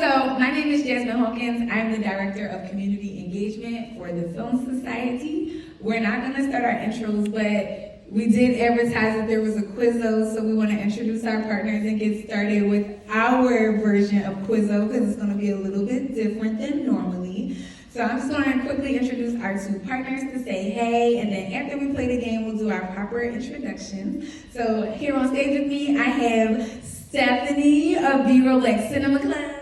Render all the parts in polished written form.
So my name is Jasmine Hawkins. I'm the Director of Community Engagement for the Film Society. We're not going to start our intros, but we did advertise that there was a Quizzo, so we want to introduce our partners and get started with our version of Quizzo, because it's going to be a little bit different than normally. So I'm just going to quickly introduce our two partners to say hey, and then after we play the game, we'll do our proper introductions. So here on stage with me, I have Stephanie of B-Roll Black Cinema Club.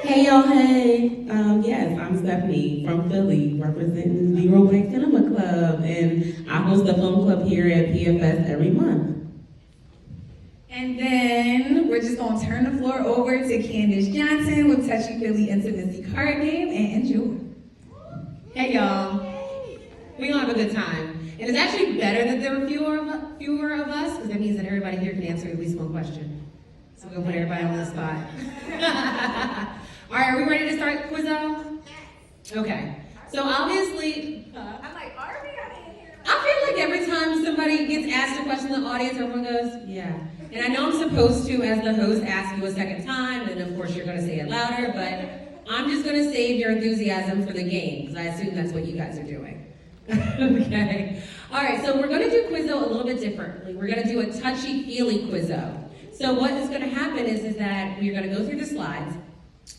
Hey y'all, hey. Yes, I'm Stephanie from Philly, representing B-Roll Black Cinema Club, and I host the film club here at PFS every month. And then we're just gonna turn the floor over to Candace Johnson with Touchy Philly Intimacy Card Game, and enjoy. Hey y'all, we gonna have a good time. And it's actually better that there are fewer of us, because that means that everybody here can answer at least one question. So we'll put everybody on the spot. All right, are we ready to start Quizzo? Okay. So obviously, I'm like, are we? I didn't hear. I feel like every time somebody gets asked a question in the audience, everyone goes, yeah. And I know I'm supposed to, as the host, ask you a second time, and of course you're gonna say it louder, but I'm just gonna save your enthusiasm for the game, because I assume that's what you guys are doing. Okay. All right, so we're gonna do Quizzo a little bit differently. We're gonna do a touchy-feely Quizzo. So what is gonna happen is that we're gonna go through the slides.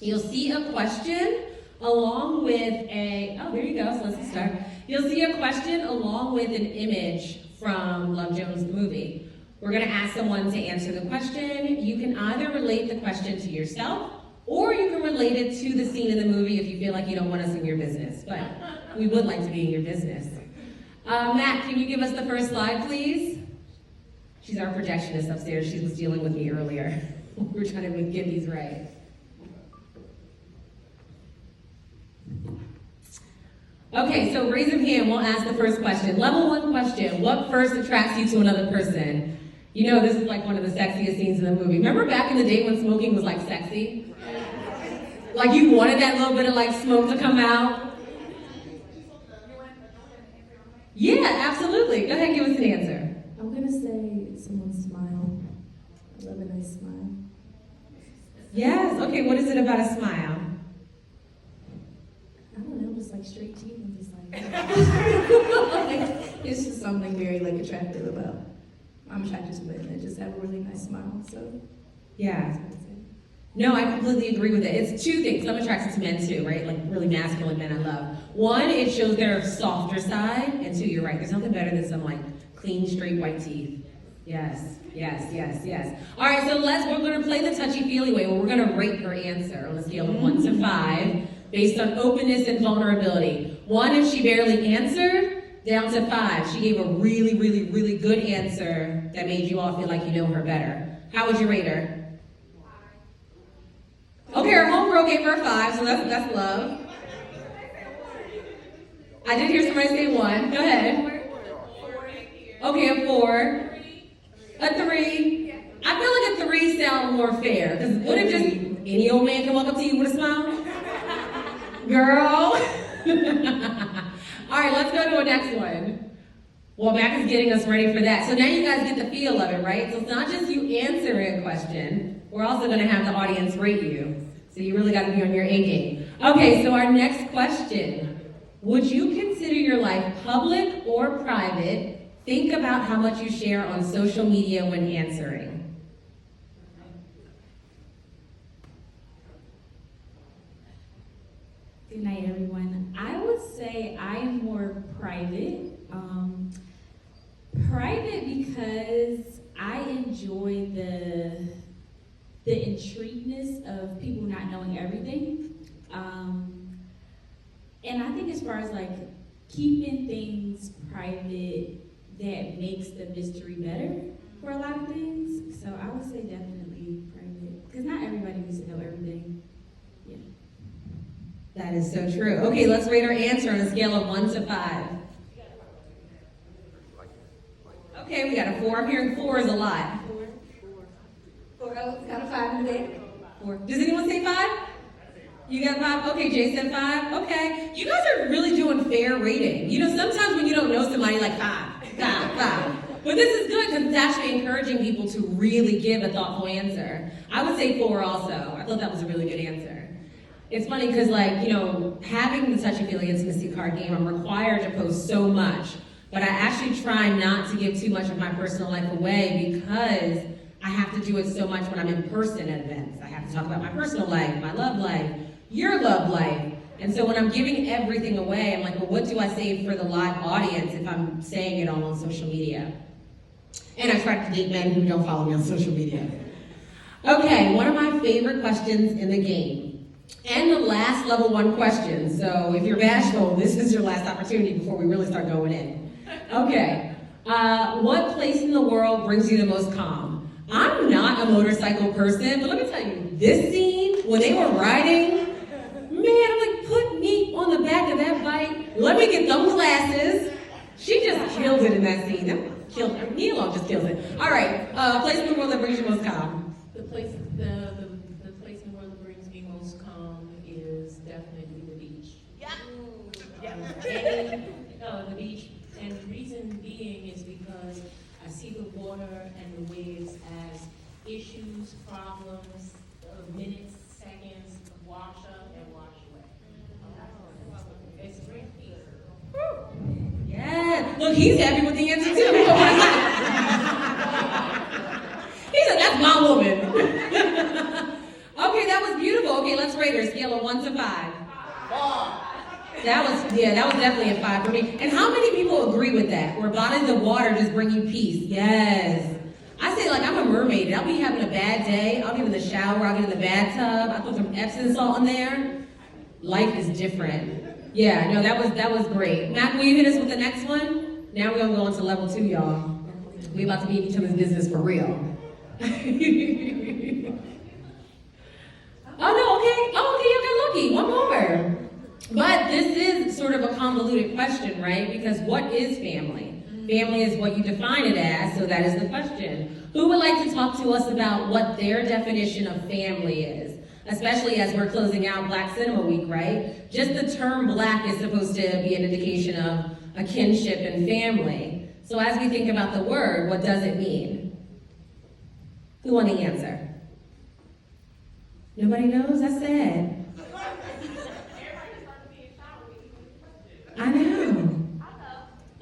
You'll see a question along with oh, there you go, so let's start. You'll see a question along with an image from Love Jones the movie. We're gonna ask someone to answer the question. You can either relate the question to yourself, or you can relate it to the scene in the movie if you feel like you don't want us in your business, but we would like to be in your business. Matt, can you give us the first slide, please? She's our projectionist upstairs. She was dealing with me earlier. We're trying to get these right. Okay, so raise your hand, we'll ask the first question. Level 1 question, what first attracts you to another person? You know this is like one of the sexiest scenes in the movie. Remember back in the day when smoking was like sexy? Like you wanted that little bit of like smoke to come out? Yeah, absolutely. Go ahead and give us an answer. I'm gonna say someone's smile. I love a nice smile. Yes, okay, what is it about a smile? I don't know, just like straight teeth and just like. It's just something very like attractive about. I'm attracted to women that just have a really nice smile. So Yeah. that's what I'd say. No, I completely agree with it. It's two things. I'm attracted to men too, right? Like really masculine men I love. One, it shows their softer side, and two, you're right. There's nothing better than some like clean, straight white teeth. Yes, yes, yes, yes. All right, so we're gonna play the touchy-feely way, where we're gonna rate her answer on a scale of 1 to 5 based on openness and vulnerability. 1 if she barely answered, down to 5. She gave a really, really, really good answer that made you all feel like you know her better. How would you rate her? Okay, her homegirl gave her a 5, so that's love. I did hear somebody say 1. Go ahead. Okay, a 4. A 3. I feel like a 3 sounds more fair, because what if just any old man can walk up to you with a smile? Girl. All right, let's go to a next one. Well, Mac is getting us ready for that. So now you guys get the feel of it, right? So it's not just you answering a question. We're also going to have the audience rate you. So you really got to be on your A game. Okay, so our next question. Would you consider your life public or private? Think about how much you share on social media when answering. Good night, everyone. I would say I am more private. Private because I enjoy the intrigueness of people not knowing everything. And I think as far as like keeping things private, that makes the mystery better for a lot of things. So I would say definitely private, because not everybody needs to know everything. Yeah. That is so true. Okay, let's rate our answer on a scale of 1 to 5. Okay, we got a 4. I'm hearing 4 is a lot. 4. Oh, got a 5 in there. 4. Does anyone say 5? You got 5? Okay, Jay said 5. Okay. You guys are really doing fair rating. You know, sometimes when you don't know somebody, like 5. But this is good because it's actually encouraging people to really give a thoughtful answer. I would say 4 also. I thought that was a really good answer. It's funny because, like, you know, having the Touchy Feely Intimacy card game, I'm required to post so much, but I actually try not to give too much of my personal life away because I have to do it so much when I'm in person at events. I have to talk about my personal life, my love life, your love life. And so when I'm giving everything away, I'm like, well, what do I save for the live audience if I'm saying it all on social media? And I try to date men who don't follow me on social media. Okay, one of my favorite questions in the game. And the last level 1 question. So if you're bashful, this is your last opportunity before we really start going in. Okay, what place in the world brings you the most calm? I'm not a motorcycle person, but let me tell you, this scene, when they were riding, man, I'm like, put me on the back of that bike. Let me get those glasses. She just killed it in that scene. That killed her. Me alone just kills it. All right, place in the world that brings you most calm. The place in the world that brings me most calm is definitely the beach. Yeah. The beach, and the reason being is because I see the water and the waves as issues, problems, minutes, seconds, wash up and wash away. It's great peace. Yeah. Look, he's happy with the answer too. He said, that's my woman. Okay, that was beautiful. Okay, let's rate her. Scale of 1 to 5. That was definitely a 5 for me. And how many people agree with that? Where bodies of water just bring you peace? Yes. I say, like, I'm a mermaid. I'll be having a bad day. I'll get in the shower. I'll get in the bathtub. I'll put some Epsom salt in there. Life is different. Yeah, no, that was great. Matt, will you hit us with the next one? Now we're gonna go into level 2, y'all. We about to be in each other's business for real. Oh, no, okay, you got lucky. One more. But this is sort of a convoluted question, right? Because what is family? Family is what you define it as, so that is the question. Who would like to talk to us about what their definition of family is? Especially as we're closing out Black Cinema Week, right? Just the term Black is supposed to be an indication of a kinship and family. So as we think about the word, what does it mean? Who want to answer? Nobody knows? That's sad. I know.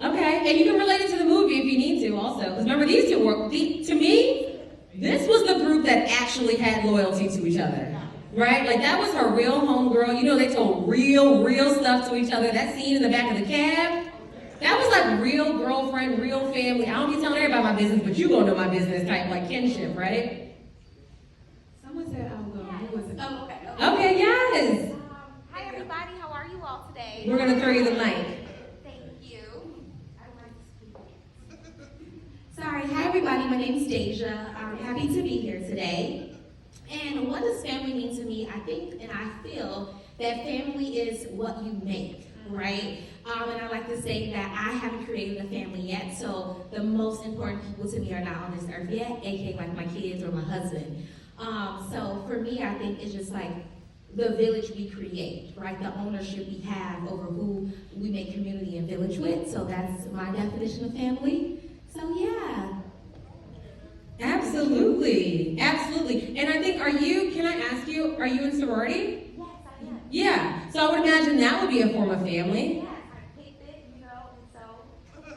Okay, and you can relate it to the movie if you need to also. Because remember, these two were, to me, this was the group that actually had loyalty to each other. Right? Like, that was her real homegirl. You know, they told real stuff to each other. That scene in the back of the cab, that was like real girlfriend, real family. I don't be telling everybody my business, but you gonna know my business type, like kinship, right? Someone said I was going. Who was it? Oh, okay. Okay, yes. Hi, everybody. How are you all today? We're gonna throw you the mic. Thank you. I want to speak. Sorry. Hi, everybody. My name's Deja. I'm happy to be here today. And what does family mean to me? I think and I feel that family is what you make, right? And I like to say that I haven't created a family yet, so the most important people to me are not on this earth yet, aka like my kids or my husband. So for me, I think it's just like the village we create, right? The ownership we have over who we make community and village with. So that's my definition of family. So yeah. Absolutely. And I think, can I ask you, are you in sorority? Yes, I am. Yeah. So I would imagine that would be a form of family. Yes, I keep it, and so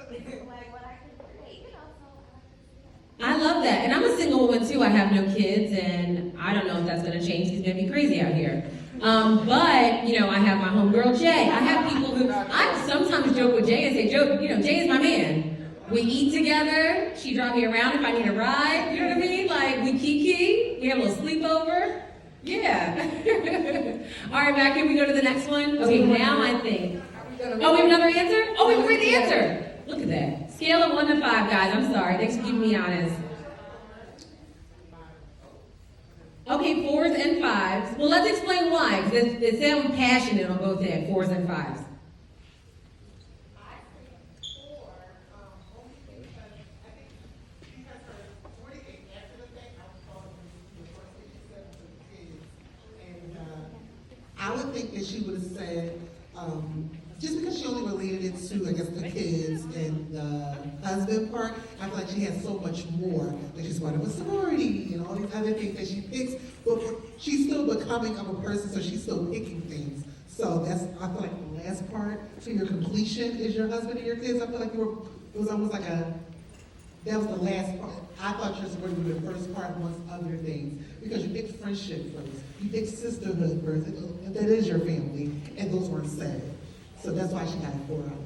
this is like what I can create, so I like to see that. I love that. And I'm a single woman too. I have no kids, and I don't know if that's going to change. He's going to be crazy out here. But, you know, I have my homegirl, Jay. I have people who, I sometimes joke with Jay and say, Jay is my man. We eat together. She drives me around if I need a ride. You know what I mean? Like, we kiki. We have a little sleepover. Yeah. All right, Matt, can we go to the next one? Okay, now I think. Oh, we have another answer? Oh, we have a great answer. Look at that. Scale of 1 to 5, guys. I'm sorry. Thanks for keeping me honest. Okay, 4s and 5s. Well, let's explain why. Because it sounds passionate on both ends, 4s and 5s. I would think that she would have said just because she only related it to, I guess, the kids and the husband part, I feel like she has so much more. Like she's part of a sorority and all these other things that she picks, but she's still becoming of a person, so she's still picking things. So that's, I feel like the last part to your completion is your husband and your kids. I feel like it was almost like that was the last part. I thought yours was going to be the first part amongst other things, because you picked friendship first, you picked sisterhood first, and that is your family, and those weren't said. So that's why she got 4 out of it.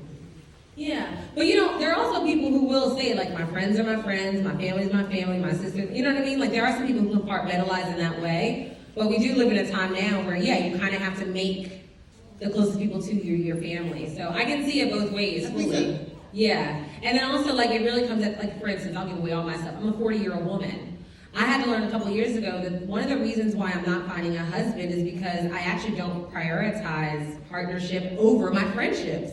Yeah, but there are also people who will say, like, my friends are my friends, my family's my family, my sister, you know what I mean? Like, there are some people who compartmentalize in that way, but we do live in a time now where, yeah, you kind of have to make the closest people to you your family. So I can see it both ways, fully. Yeah, and then also, like, it really comes at, like, for instance, I'll give away all my stuff. I'm a 40-year-old woman. I had to learn a couple years ago that one of the reasons why I'm not finding a husband is because I actually don't prioritize partnership over my friendships.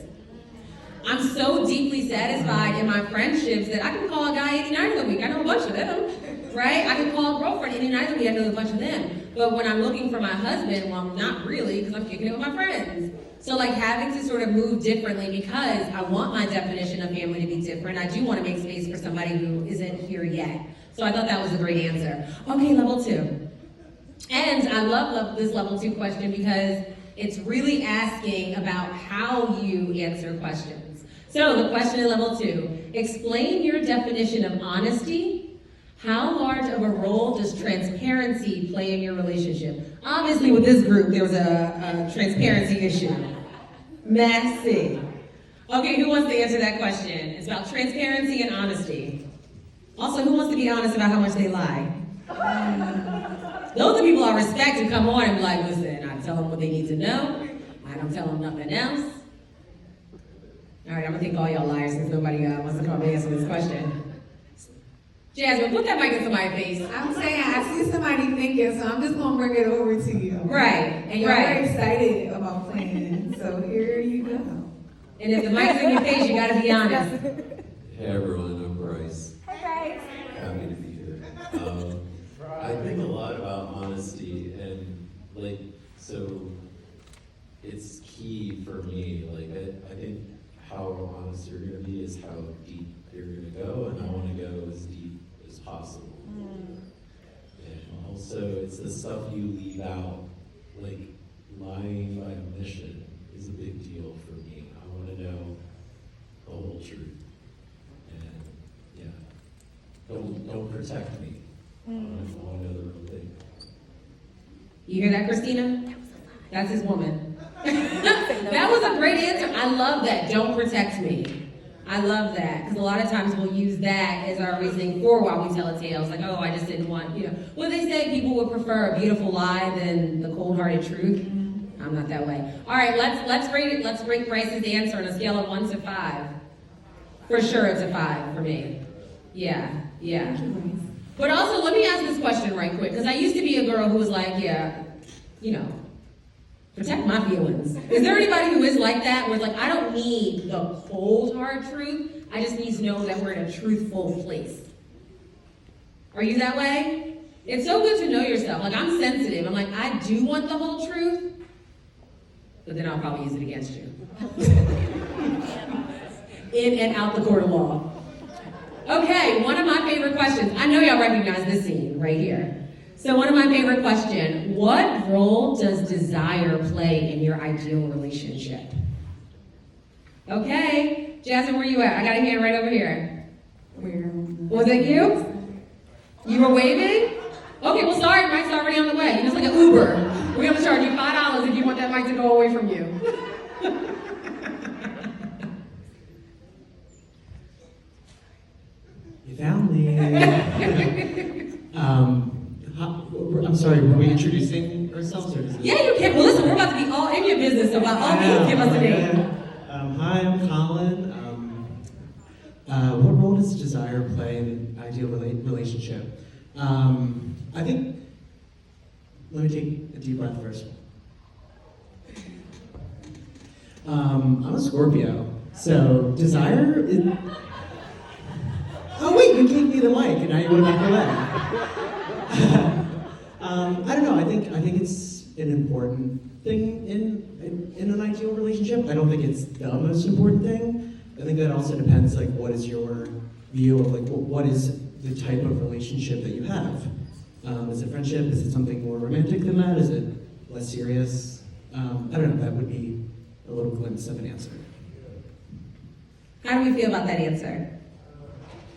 I'm so deeply satisfied in my friendships that I can call a guy 89 of the week. I know a bunch of them, right? I can call a girlfriend 89 of the week. I know a bunch of them. But when I'm looking for my husband, well, I'm not really, because I'm kicking it with my friends. So, like, having to sort of move differently because I want my definition of family to be different. I do want to make space for somebody who isn't here yet. So I thought that was a great answer. Okay, level 2. And I love this level 2 question because it's really asking about how you answer questions. So the question in level 2, explain your definition of honesty. How large of a role does transparency play in your relationship? Obviously with this group, there was a transparency issue. Messy. Okay, who wants to answer that question? It's about transparency and honesty. Also, who wants to be honest about how much they lie? Those are people I respect who come on and be like, listen, I tell them what they need to know. I don't tell them nothing else. All right, I'm gonna take all y'all liars since nobody wants to come and answer this question. Jasmine, put that mic in somebody's face. I'm saying I see somebody thinking, so I'm just gonna bring it over to you. Right, And you're very excited about playing, so here you go. And if the mic's in your face, you gotta be honest. Hey everyone, I'm Bryce. Hey, Happy to be here. I think a lot about honesty, and like, so it's key for me. Like, I think how honest you're gonna be is how deep you're gonna go, and I wanna go as deep as possible. And also, it's the stuff you leave out, like lying by omission is a big deal for me. I wanna know the whole truth. And yeah. Don't protect me. I want to know the real thing. You hear that, Christina? That's his woman. That was a great answer. I love that. Don't protect me. I love that. Because a lot of times we'll use that as our reasoning for why we tell a tale. It's like, oh, I just didn't want, Well, they say people would prefer a beautiful lie than the cold-hearted truth. I'm not that way. All right, let's rate it. Let's rate Bryce's answer on a scale of 1 to 5. For sure, it's a 5 for me. Yeah. But also, let me ask this question right quick, because I used to be a girl who was like, protect my feelings. Is there anybody who is like that, where it's like, I don't need the cold, hard truth, I just need to know that we're in a truthful place? Are you that way? It's so good to know yourself. Like, I'm sensitive. I'm like, I do want the whole truth, but then I'll probably use it against you. In and out the court of law. Okay, one of my favorite questions. I know y'all recognize this scene right here. So one of my favorite questions, what role does desire play in your ideal relationship? Okay, Jasmine, where you at? I got a hand right over here. Where? Was it you? You were waving? Okay, well, sorry, mic's already on the way. It's like an Uber. We're gonna charge you $5 if you want that mic to go away from you. You found me. I'm sorry, were we introducing ourselves? Or is Yeah, you can. Well, listen, we're about to be all in your business, so by all means, give us a name. Hi, I'm Colin. What role does desire play in an ideal relationship? I think, let me take a deep breath first. I'm a Scorpio, so desire is... Oh wait, you gave me the mic and now you want to back away. I don't know, I think it's an important thing in an ideal relationship. I don't think it's the most important thing. I think that also depends, like, what is your view of, like, what is the type of relationship that you have? Is it friendship? Is it something more romantic than that? Is it less serious? I don't know, that would be a little glimpse of an answer. How do we feel about that answer?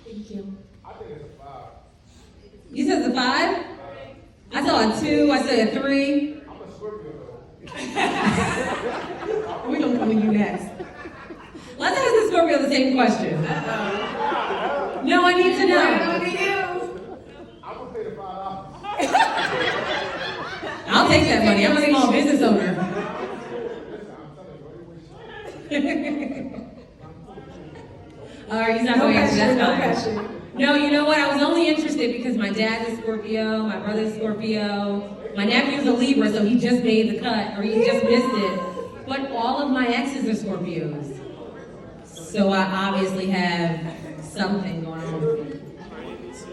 Thank you. You said it's a 5? I saw a 2, I said a 3. We're gonna come to you next. Let's ask the Scorpio the same question. No, I need to know. I'll take that money. I'm a small business owner. All right, he's not going to answer. That's fine. No, you know what? I was only interested because my dad's a Scorpio, my brother's Scorpio, my nephew's a Libra, so he just made the cut, or he just missed it. But all of my exes are Scorpios. So I obviously have something going on.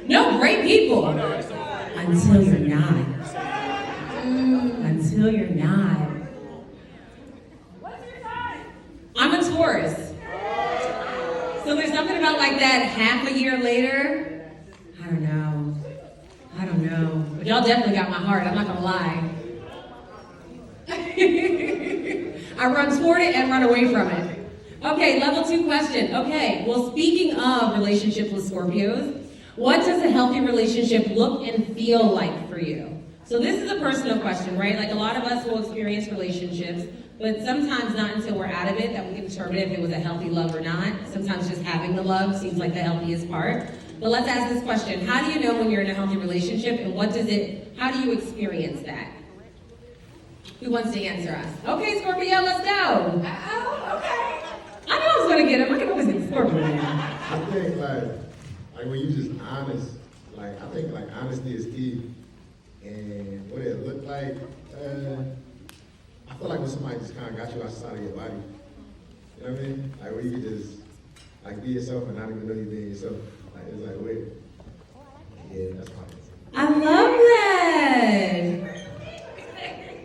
No, great people. Until you're not. Until you're not. I'm a Taurus. So there's something about like that half a year later. I don't know. But y'all definitely got my heart, I'm not gonna lie. I run toward it and run away from it. Okay, level 2 question. Okay, well, speaking of relationships with Scorpios, what does a healthy relationship look and feel like for you? So this is a personal question, right? Like, a lot of us will experience relationships, but sometimes not until we're out of it that we can determine if it was a healthy love or not. Sometimes just having the love seems like the healthiest part. But let's ask this question. How do you know when you're in a healthy relationship, and how do you experience that? Who wants to answer us? Okay, Scorpio, let's go. Okay. I knew I was gonna get him. I can always get Scorpio now. I think like when you just honest, like I think like honesty is key. And what it look like, I feel like when somebody just kind of got you outside of your body. You know what I mean? Like where you can just like be yourself and not even know you being yourself. Like it's like wait. Yeah, that's my I love that.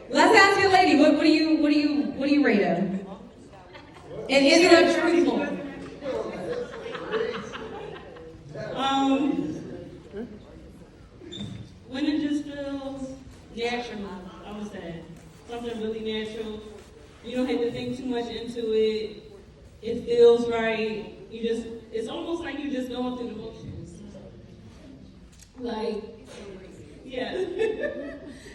Let's ask your lady. What do you rate him? And is it untruthful? When it just feels natural, I would say. Something really natural. You don't have to think too much into it. It feels right. It's almost like you're just going through the motions. Like, yeah.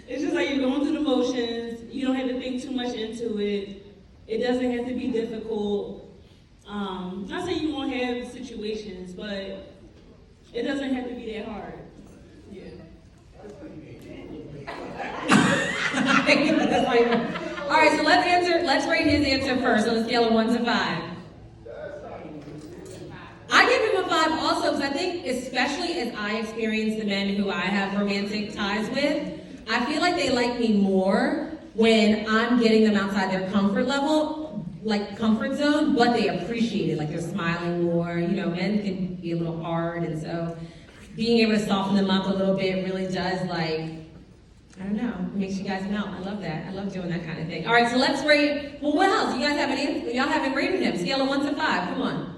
It's just like you're going through the motions. You don't have to think too much into it. It doesn't have to be difficult. Not saying you won't have situations, but it doesn't have to be that hard. Yeah. All right, so let's rate his answer first on a scale of 1 to 5. I give him a 5 also because I think, especially as I experience the men who I have romantic ties with, I feel like they like me more when I'm getting them outside their comfort level, like comfort zone, but they appreciate it, like they're smiling more. You know, men can be a little hard, and so being able to soften them up a little bit really does, like, I don't know, makes you guys melt. I love that. I love doing that kind of thing. All right, so let's rate, well, what else? You guys y'all haven't rated him. Scale of 1 to 5, come on.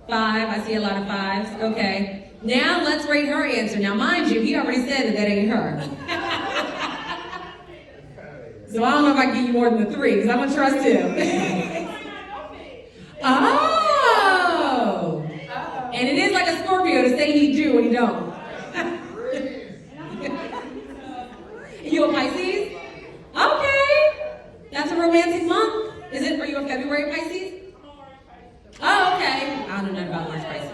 5, I see a lot of 5s, okay. Now let's rate her answer. Now mind you, he already said that ain't her. So I don't know if I can give you more than a 3, because I'm gonna trust him. Oh! And it is like a Scorpio to say he do when he don't. You a Pisces? Okay. That's a romantic month. Are you a February Pisces? Oh, okay. I don't know nothing about March Pisces.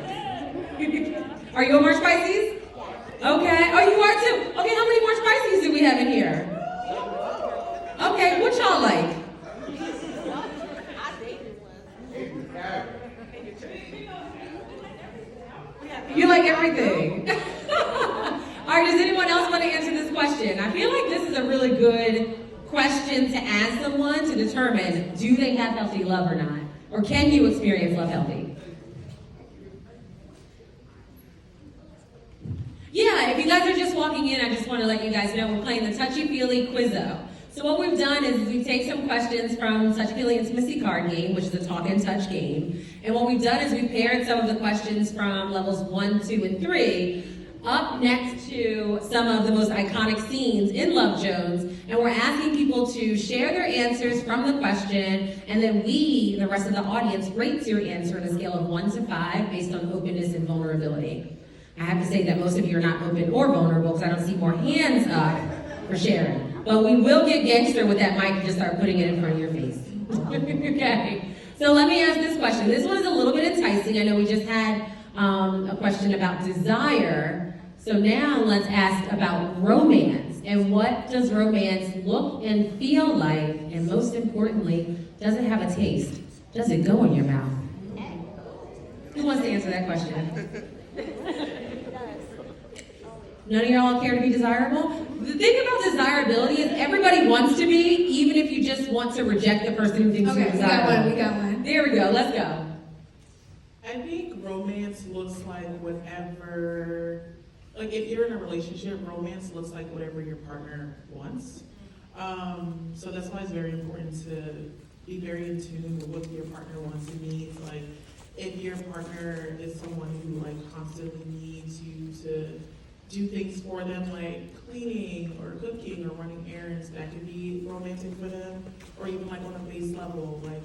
Are you a March Pisces? Okay. Oh, you are too. Okay, how many March Pisces do we have in here? Okay, what y'all like? You like everything. All right, does anyone else want to answer this question? I feel like this is a really good question to ask someone to determine, do they have healthy love or not? Or can you experience love healthy? Yeah, yeah, if you guys are just walking in, I just want to let you guys know we're playing the Touchy Feely Quizzo. So what we've done is we take some questions from Touchy Feely Intimacy Card Game, which is a talk and touch game. And what we've done is we paired some of the questions from levels 1, 2, and 3 up next to some of the most iconic scenes in Love Jones, and we're asking people to share their answers from the question, and then we, the rest of the audience, rates your answer on a scale of 1 to 5 based on openness and vulnerability. I have to say that most of you are not open or vulnerable because I don't see more hands up for sharing. But we will get gangster with that mic and just start putting it in front of your face. Okay, so let me ask this question. This one is a little bit enticing. I know we just had a question about desire. So now let's ask about romance. And what does romance look and feel like? And most importantly, does it have a taste? Does it go in your mouth? Who wants to answer that question? None of y'all care to be desirable? The thing about desirability is everybody wants to be, even if you just want to reject the person who thinks you're desirable. We got one. There we go, let's go. I think romance looks like whatever, like if you're in a relationship, romance looks like whatever your partner wants. So that's why it's very important to be very in tune with what your partner wants and needs. Like if your partner is someone who like constantly needs you to do things for them, like cleaning or cooking or running errands, that could be romantic for them. Or even like on a base level, like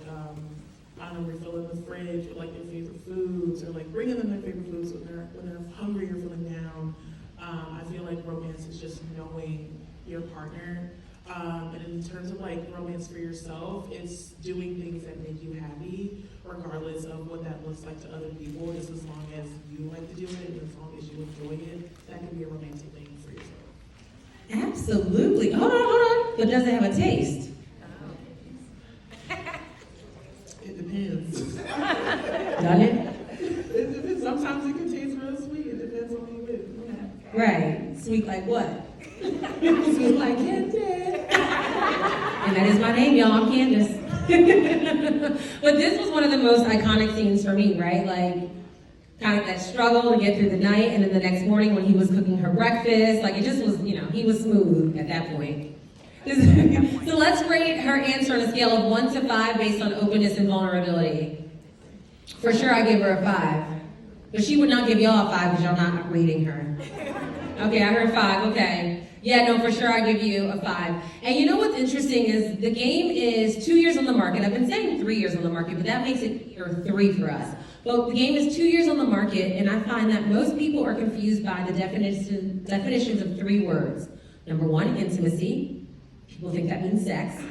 I don't know, refilling the fridge with like their favorite foods, or like bringing them their favorite foods when they're hungry or feeling down. I feel like romance is just knowing your partner. And in terms of like romance for yourself, it's doing things that make you happy, regardless of what that looks like to other people, just as long as you like to do it and as long as you enjoy it, that can be a romantic thing for yourself. Absolutely. Hold on. But does it have a taste? It depends. Doesn't it? It depends. Sometimes it can taste real sweet. It depends on who you with. Right. Sweet like what? Sweet like Candace. And that is my name, y'all. I'm Candace. But this was one of the most iconic scenes for me, right? Like, kind of that struggle to get through the night, and then the next morning when he was cooking her breakfast, like it just was, he was smooth at that point. So let's rate her answer on a scale of 1 to 5 based on openness and vulnerability. For sure, I give her a 5. But she would not give y'all a 5 because y'all not rating her. Okay, I heard 5, okay. Yeah, no, for sure I give you a 5. And you know what's interesting is the game is 2 years on the market. I've been saying 3 years on the market, but that makes it year 3 for us. But the game is 2 years on the market, and I find that most people are confused by the definitions of 3 words. Number 1, intimacy. People think that means sex.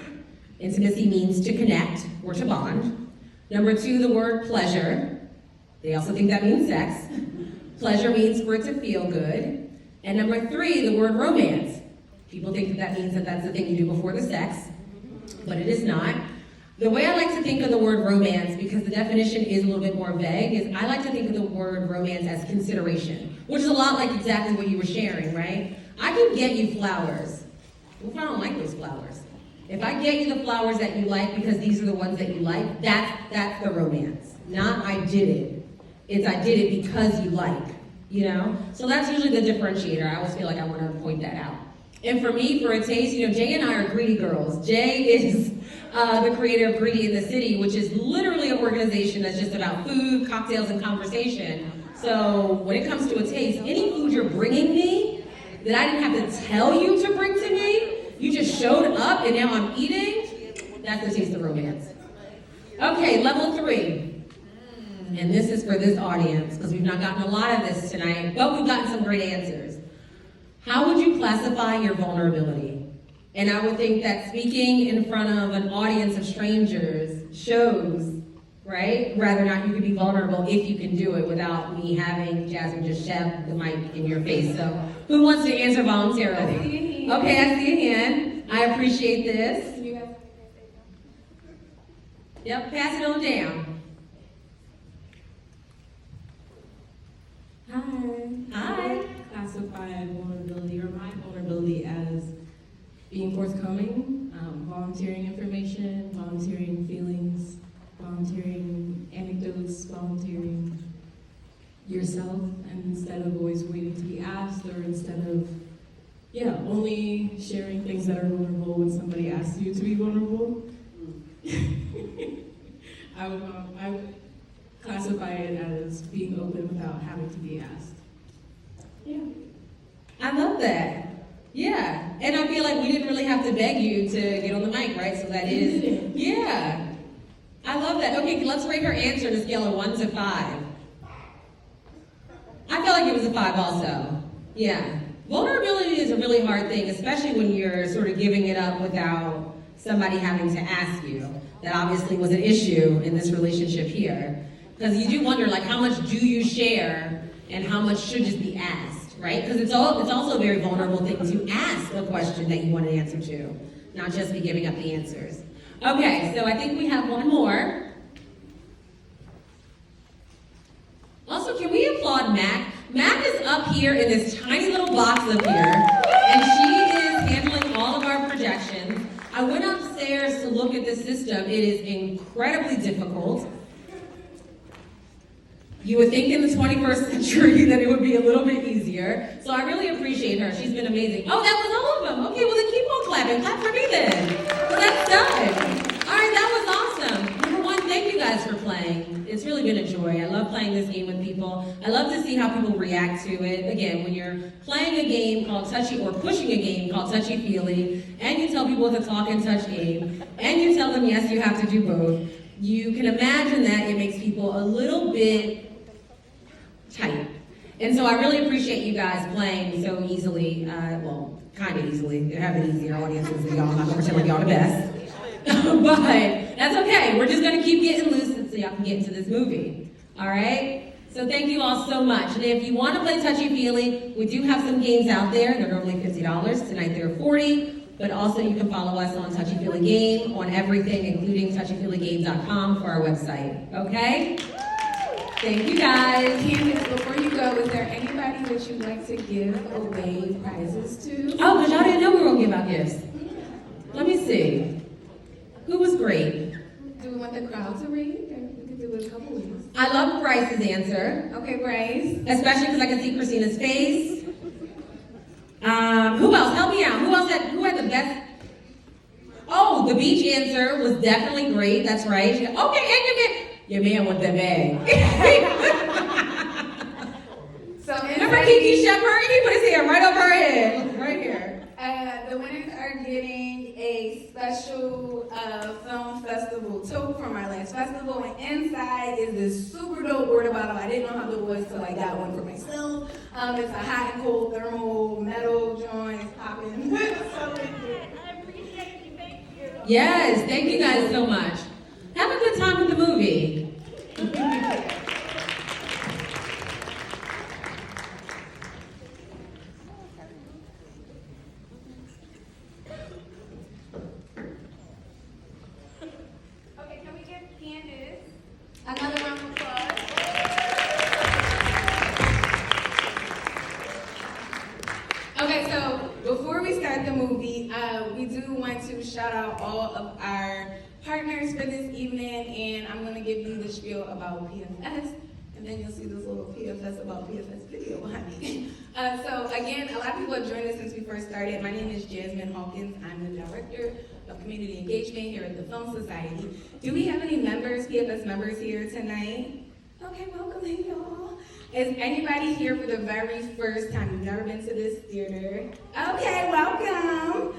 Intimacy means to connect or to bond. Number 2, the word pleasure. They also think that means sex. Pleasure means for it to feel good. And number 3, the word romance. People think that means that that's the thing you do before the sex, but it is not. The way I like to think of the word romance, because the definition is a little bit more vague, is I like to think of the word romance as consideration, which is a lot like exactly what you were sharing, right? I can get you flowers. What if I don't like those flowers? If I get you the flowers that you like because these are the ones that you like, that's the romance. Not I did it. It's I did it because you like. So that's usually the differentiator. I always feel like I want to point that out. And for me, for a taste, Jay and I are Greedy Girls. Jay is the creator of Greedy in the City, which is literally an organization that's just about food, cocktails, and conversation. So when it comes to a taste, any food you're bringing me that I didn't have to tell you to bring to me, you just showed up and now I'm eating, that's the taste of romance. Okay, level 3. And this is for this audience, because we've not gotten a lot of this tonight, but we've gotten some great answers. How would you classify your vulnerability? And I would think that speaking in front of an audience of strangers shows, right? Whether or not you can be vulnerable if you can do it without me having Jasmine just shove the mic in your face. So who wants to answer voluntarily? Okay, I see a hand. I appreciate this. Yep, pass it on down. Hi. Classify vulnerability, or my vulnerability, as being forthcoming, volunteering information, volunteering feelings, volunteering anecdotes, volunteering yourself, and instead of always waiting to be asked, or instead of, only sharing things that are vulnerable when somebody asks you to be vulnerable. I would classify it as being open without having to be asked. Yeah. I love that. Yeah. And I feel like we didn't really have to beg you to get on the mic, right? So that is, yeah. I love that. Okay, let's rate her answer on a scale of 1 to 5. I feel like it was a 5 also. Yeah. Vulnerability is a really hard thing, especially when you're sort of giving it up without somebody having to ask you. That obviously was an issue in this relationship here. Because you do wonder, like, how much do you share and how much should just be asked, right? Because it's also a very vulnerable thing to ask a question that you want an answer to, not just be giving up the answers. Okay, so I think we have one more. Also, can we applaud Mac? Mac is up here in this tiny little box up here, and she is handling all of our projections. I went upstairs to look at the system. It is incredibly difficult. You would think in the 21st century that it would be a little bit easier. So I really appreciate her. She's been amazing. Oh, that was all of them. Okay, well then keep on clapping. Clap for me then. Well, that's done. All right, that was awesome. Number one, thank you guys for playing. It's really been a joy. I love playing this game with people. I love to see how people react to it. Again, when you're playing a game called Touchy or pushing a game called Touchy Feely, and you tell people it's a talk and touch game, and you tell them yes, you have to do both, you can imagine that it makes people a little bit tight. And so I really appreciate you guys playing so easily, well, kind of easily. They have it easier audiences than y'all. I'm not gonna pretend like y'all the best. But that's okay. We're just gonna keep getting loose so y'all can get into this movie. All right? So thank you all so much. And if you want to play Touchy Feely, we do have some games out there. They're normally $50. Tonight they're $40. But also you can follow us on Touchy Feely Game on everything, including touchyfeelygame.com for our website. Okay? Thank you guys. Candace, before you go, is there anybody that you'd like to give away prizes to? Oh, because y'all didn't know we were going to give out gifts. Let me see. Who was great? Do we want the crowd to read? Or we could do it a couple ways. I love Bryce's answer. Okay, Bryce. Especially because I can see Christina's face. Who else? Help me out. Who had the best? Oh, the beach answer was definitely great. That's right. She got, okay, and your man with the bag. So remember Kiki Shepard? He put his hand right over her head. Right here. The winners are getting a special film festival tote from our last festival, and inside is this super dope water bottle. I didn't know how it was till I got one for myself. It's a hot and cold thermal metal joint. It's popping. I appreciate you. Thank you. Yes, thank you guys so much. Have a good time with the movie. Okay, can we give Candace Another round of applause. Okay, so before we start the movie, we do want to shout out all of our partners for this evening, and I'm going to give you the spiel about PFS, and then you'll see this little PFS about PFS video behind me. So again, a lot of people have joined us since we first started. My name is Jasmine Hawkins. I'm the Director of Community Engagement here at the Film Society. Do we have any members, PFS members here tonight? Okay, welcome, hey y'all. Is anybody here for the very first time? You've never been to this theater? Okay, welcome.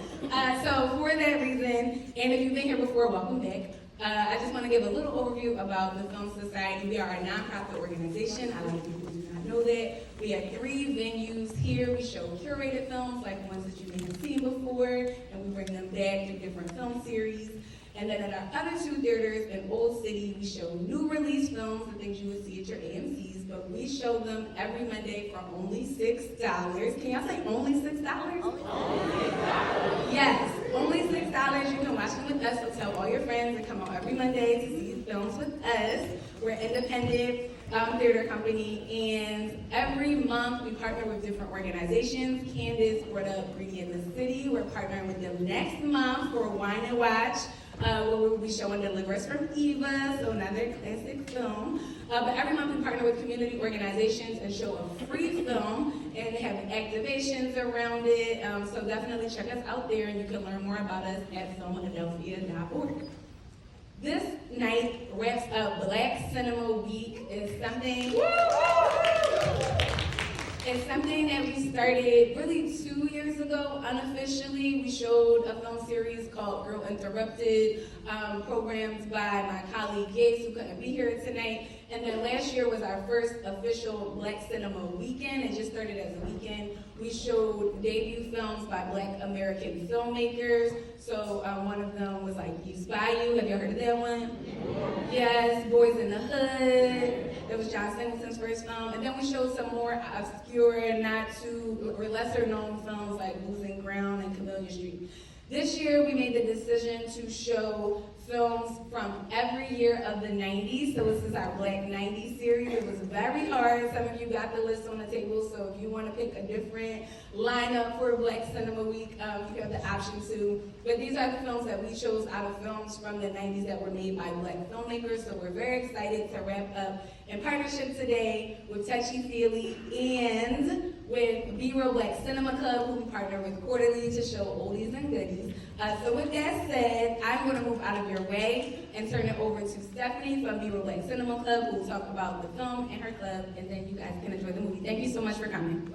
So for that reason, and if you've been here before, welcome back. I just want to give a little overview about the Film Society. We are a nonprofit organization. A lot of people do not know that. We have 3 venues here. We show curated films, like ones that you may have seen before, and we bring them back through different film series. And then at our other 2 theaters in Old City, we show new release films, the things you would see at your AMCs, but we show them every Monday for only $6. Can y'all say only $6? Only $6. Yes, only $6. You can watch them with us, so tell all your friends and come out every Monday to see films with us. We're an independent theater company, and every month we partner with different organizations. Candace brought up Greedy in the City. We're partnering with them next month for Wine and Watch. where we will be showing Deliverance from Eva, so another classic film. But every month we partner with community organizations and show a free film and have activations around it. So definitely check us out there and you can learn more about us at filmadelphia.org. This night wraps up Black Cinema Week. It's something that we started really 2 years ago unofficially. We showed a film series called Girl Interrupted, programmed by my colleague Gates, who couldn't be here tonight. And then last year was our first official Black Cinema Weekend. It just started as a weekend. We showed debut films by Black American filmmakers. So one of them was like You Spy You. Have you heard of that one? Yes, Boys in the Hood. That was John Singleton's first film. And then we showed some more obscure, not too, or lesser known films like Losing Ground and Camellia Street. This year we made the decision to show films from every year of the 90s. So this is our Black 90s series. It was very hard. Some of you got the list on the table. So if you want to pick a different lineup for Black Cinema Week, you have the option to. But these are the films that we chose out of films from the 90s that were made by Black filmmakers. So we're very excited to wrap up in partnership today with TOUCHY, FEELY, and with B-Roll Black Cinema Club, who we partner with quarterly to show oldies and goodies. So with that said, I'm going to move out of your way and turn it over to Stephanie from B-Roll Black Cinema Club, who will talk about the film and her club, and then you guys can enjoy the movie. Thank you so much for coming.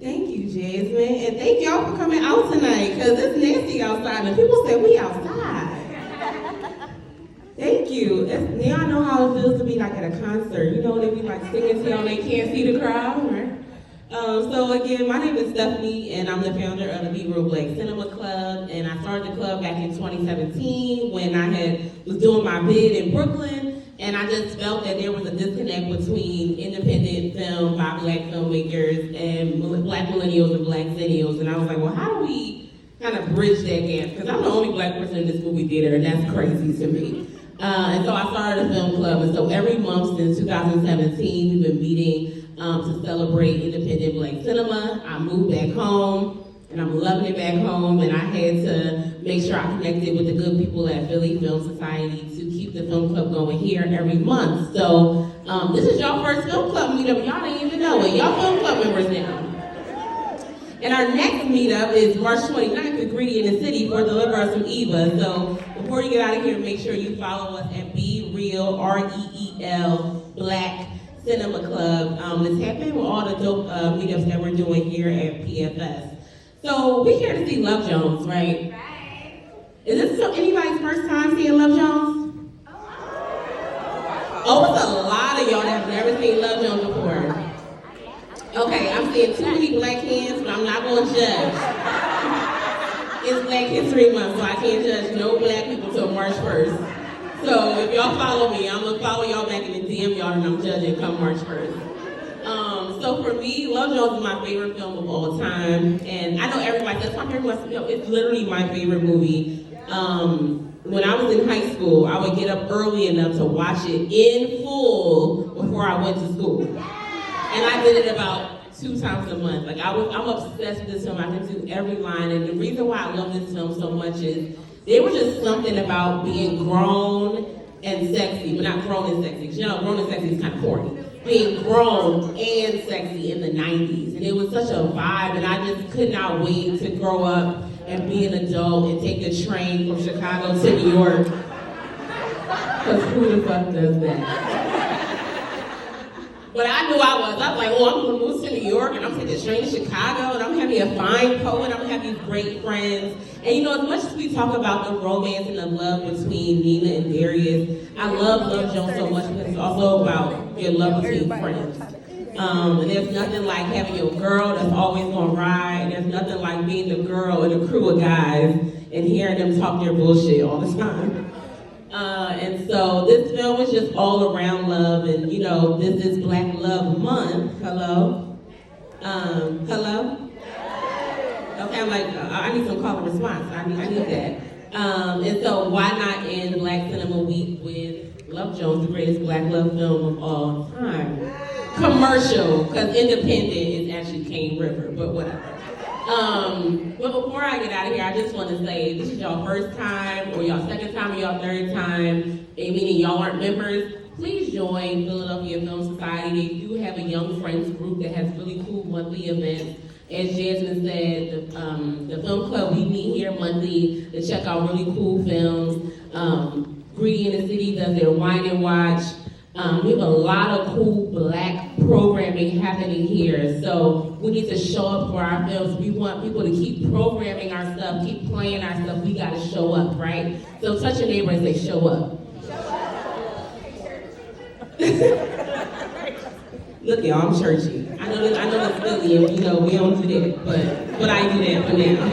Thank you, Jasmine, and thank y'all for coming out tonight, because it's nasty outside, and people say we outside. Thank you. Now I know how it feels to be like at a concert. You know, they be like singing to y'all, they can't see the crowd, right? So again, my name is Stephanie, and I'm the founder of the B-Roll Black Cinema Club, and I started the club back in 2017 when I was doing my bid in Brooklyn, and I just felt that there was a disconnect between independent film by Black filmmakers and Black millennials and Black zennials, and I was like, well, how do we kind of bridge that gap? Because I'm the only Black person in this movie theater, and that's crazy to me. And so I started a film club, and so every month since 2017, we've been meeting to celebrate independent Black cinema. I moved back home, and I'm loving it back home, and I had to make sure I connected with the good people at Philly Film Society to keep the film club going here every month. So this is y'all first film club meetup. Y'all didn't even know it. Y'all film club members now. And our next meetup is March 29th at Greedy in the City for Deliver Us from Eva. So before you get out of here, make sure you follow us at Be Real, R-E-E-L, Black Cinema Club. It's happening with all the dope meetups that we're doing here at PFS. So we're here to see Love Jones, right? Right. Is this anybody's first time seeing Love Jones? Oh, it's a lot of y'all that have never seen Love Jones before. Okay, I'm seeing too many Black hands, but I'm not going to judge. It's Black History Month, so I can't judge no Black people till March 1st. So if y'all follow me, I'm going to follow y'all back in the DM y'all, and I'm judging come March 1st. So for me, Love Jones is my favorite film of all time. And I know everybody says, my favorite movie. No, it's literally my favorite movie. When I was in high school, I would get up early enough to watch it in full before I went to school. And I did it about 2 times a month. Like I'm obsessed with this film. I can do every line. And the reason why I love this film so much is there was just something about being grown and sexy, but not grown and sexy. Because you know, grown and sexy is kind of corny. Being grown and sexy in the 90s. And it was such a vibe, and I just could not wait to grow up and be an adult and take the train from Chicago to New York. Because who the fuck does that? But I knew I was like, oh, I'm gonna move to New York, and I'm taking a train to Chicago, and I'm having a fine poet, I'm gonna have these great friends. And you know, as much as we talk about the romance and the love between Nina and Darius, I love Love Jones so much because it's also about your love between friends. And there's nothing like having your girl that's always gonna ride, and there's nothing like being the girl in a crew of guys and hearing them talk their bullshit all the time. And so this film is just all around love, and you know, this is Black Love Month. Hello? Hello? Okay, I'm like, I need some call and response. I need that. And so why not end Black Cinema Week with Love Jones, the greatest Black love film of all time? commercial, because independent is actually Cane River, but whatever. But before I get out of here, I just want to say, if this is y'all first time, or y'all second time, or y'all third time, meaning y'all aren't members, please join Philadelphia Film Society. They do have a young friends group that has really cool monthly events. As Jasmine said, the film club, we meet here monthly to check out really cool films. Greedy in the City does their Wine and Watch. We have a lot of cool Black programming happening here. So we need to show up for our films. We want people to keep programming our stuff, keep playing our stuff. We gotta show up, right? So touch your neighbor and say, show up. Look, y'all, I'm churchy. I know it's Philly, and we don't do that, but I do that for now.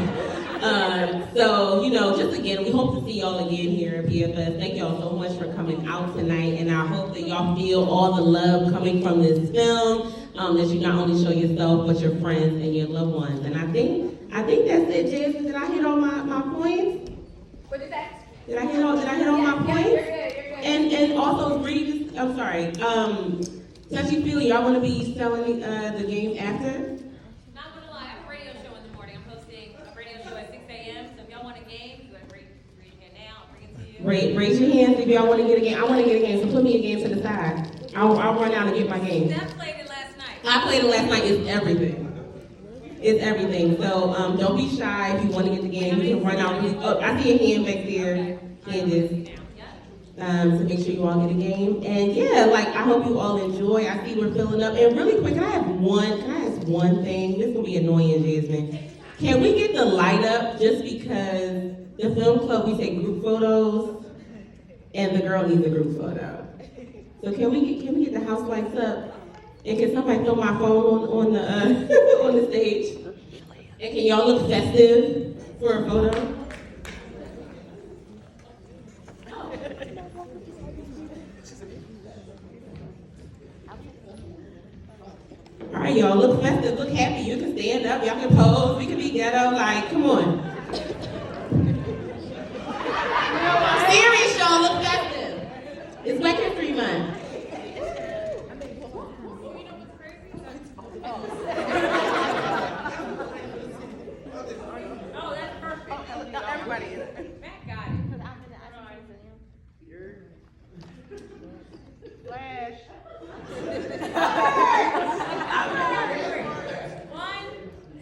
So, just again, we hope to see y'all again here at BFS. Thank y'all so much for coming out tonight, and I hope that y'all feel all the love coming from this film, that you not only show yourself, but your friends and your loved ones. And I think that's it, Jasmine. Did I hit all my points? What is that? Did I hit all my points? Yeah, you're good. And also, I'm sorry, Touchy Feely, y'all want to be selling the games after? Not gonna lie, I have a radio show in the morning. I'm hosting a radio show at 6 a.m. So if y'all want a game, you gotta raise your hand now. I'll bring it to you. Raise your hands if y'all want to get a game. I want to get a game, so put me a game to the side. I'll run out and get my game. Steph played it last night. I played it last night. It's everything. It's everything. So don't be shy if you want to get the game. You can run out. I see a hand back there, Candace. To make sure you all get a game. And yeah, I hope you all enjoy. I see we're filling up. And really quick, can I ask one thing? This is gonna be annoying, Jasmine. Can we get the light up just because the film club, we take group photos and the girl needs a group photo. So can we get the house lights up? And can somebody throw my phone on the on the stage? And can y'all look festive for a photo? All right, y'all, look festive, look happy. You can stand up, y'all can pose, we can be ghetto, come on. Serious, y'all, look festive. It's Black History Month. Oh, that's perfect. Everybody is. Matt got it. Flash. 1,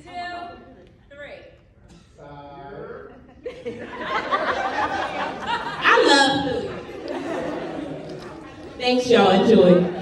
2, 3. I love food. Thanks, y'all. Enjoy.